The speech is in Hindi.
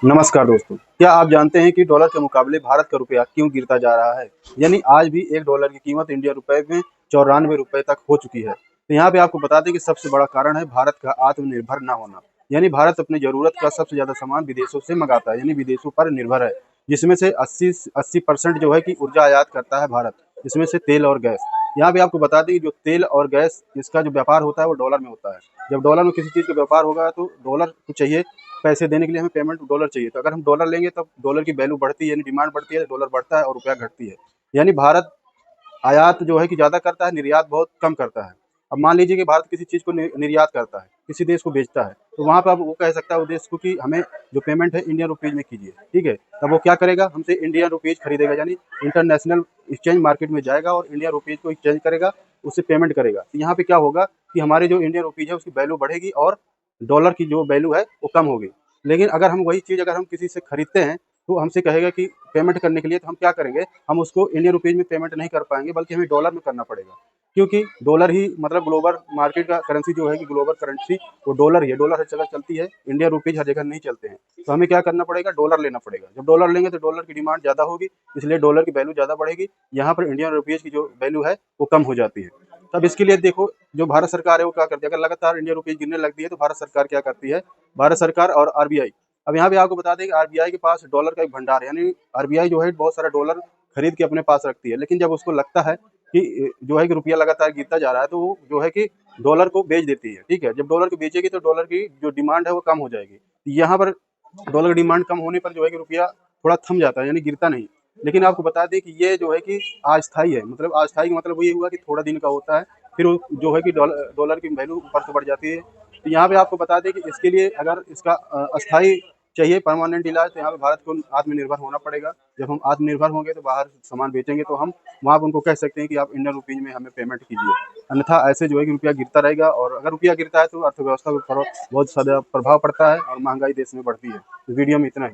नमस्कार दोस्तों, क्या आप जानते हैं कि डॉलर के मुकाबले भारत का रुपया क्यों गिरता जा रहा है? यानी आज भी एक डॉलर की कीमत इंडिया रुपए में 94 रुपए तक हो चुकी है। तो यहाँ पे आपको बता दें कि सबसे बड़ा कारण है भारत का आत्मनिर्भर ना होना। यानी भारत अपनी ज़रूरत का सबसे ज़्यादा सामान विदेशों से मंगाता है, यानी विदेशों पर निर्भर है, जिसमें से 80% जो है कि ऊर्जा आयात करता है भारत, इसमें से तेल और गैस। यहाँ पे आपको बता दें कि जो तेल और गैस इसका जो व्यापार होता है वो डॉलर में होता है। जब डॉलर में किसी चीज़ का व्यापार होगा तो डॉलर को चाहिए, पैसे देने के लिए हमें पेमेंट डॉलर चाहिए। तो अगर हम डॉलर लेंगे तब डॉलर की वैल्यू बढ़ती है, यानी डिमांड बढ़ती है, डॉलर बढ़ता है और रुपया घटती है। यानी भारत आयात जो है कि ज़्यादा करता है, निर्यात बहुत कम करता है। अब मान लीजिए कि भारत किसी चीज़ को निर्यात करता है, किसी देश को बेचता है, तो वहाँ पे अब वो कह सकता है वो देश को कि हमें जो पेमेंट है इंडियन रुपीज़ में कीजिए, ठीक है? तब वो क्या करेगा, हमसे इंडियन रुपीज़ खरीदेगा, यानी इंटरनेशनल एक्सचेंज मार्केट में जाएगा और इंडियन रुपीज़ को एक्सचेंज करेगा, उससे पेमेंट करेगा। तो यहाँ पे क्या होगा कि हमारी जो इंडियन रुपीज़ है उसकी वैल्यू बढ़ेगी और डॉलर की जो वैल्यू है वो कम होगी। लेकिन अगर हम वही चीज़ अगर हम किसी से खरीदते हैं, तो हमसे कहेगा कि पेमेंट करने के लिए, तो हम क्या करेंगे, हम उसको इंडियन रुपीज़ में पेमेंट नहीं कर पाएँगे, बल्कि हमें डॉलर में करना पड़ेगा। क्योंकि डॉलर ही मतलब ग्लोबल मार्केट का करेंसी जो है कि ग्लोबल करेंसी वो डॉलर ही है, डॉलर हर जगह चलती है, इंडियन रुपीज़ हर जगह नहीं चलते हैं। तो हमें क्या करना पड़ेगा, डॉलर लेना पड़ेगा। जब डॉलर लेंगे तो डॉलर की डिमांड ज़्यादा होगी, इसलिए डॉलर की वैल्यू ज़्यादा बढ़ेगी। यहाँ पर इंडियन रुपीज़ की जो वैल्यू है वो कम हो जाती है। तब इसके लिए देखो, जो भारत सरकार है वो क्या करती है, अगर लगातार इंडियन रुपीज़ गिरने लगती है तो भारत सरकार क्या करती है, भारत सरकार और आरबीआई। अब यहाँ पे आपको बता दें कि आरबीआई के पास डॉलर का एक भंडार है, यानी आरबीआई जो है बहुत सारा डॉलर खरीद के अपने पास रखती है। लेकिन जब उसको लगता है कि जो है कि रुपया लगातार गिरता जा रहा है, तो वो जो है कि डॉलर को बेच देती है, ठीक है? जब डॉलर को बेचेगी तो डॉलर की जो डिमांड है वो कम हो जाएगी। यहाँ पर डॉलर की डिमांड कम होने पर जो है कि रुपया थोड़ा थम जाता है, यानी गिरता नहीं। लेकिन आपको बता दें कि ये जो है कि अस्थायी है, मतलब अस्थायी का मतलब ये हुआ कि थोड़ा दिन का होता है, फिर वो जो है कि डॉलर की वैल्यू ऊपर से बढ़ जाती है। तो यहाँ पे आपको बता दें कि इसके लिए अगर इसका अस्थायी चाहिए परमानेंट इलाज, तो यहाँ पे भारत को आत्मनिर्भर होना पड़ेगा। जब हम आत्मनिर्भर होंगे तो बाहर सामान बेचेंगे तो हम वहाँ पे उनको कह सकते हैं कि आप इंडियन रुपीज़ में हमें पेमेंट कीजिए। अन्यथा ऐसे जो है कि रुपया गिरता रहेगा, और अगर रुपया गिरता है तो अर्थव्यवस्था के ऊपर बहुत ज़्यादा प्रभाव पड़ता है और महंगाई देश में बढ़ती है। तो वीडियो में इतना ही।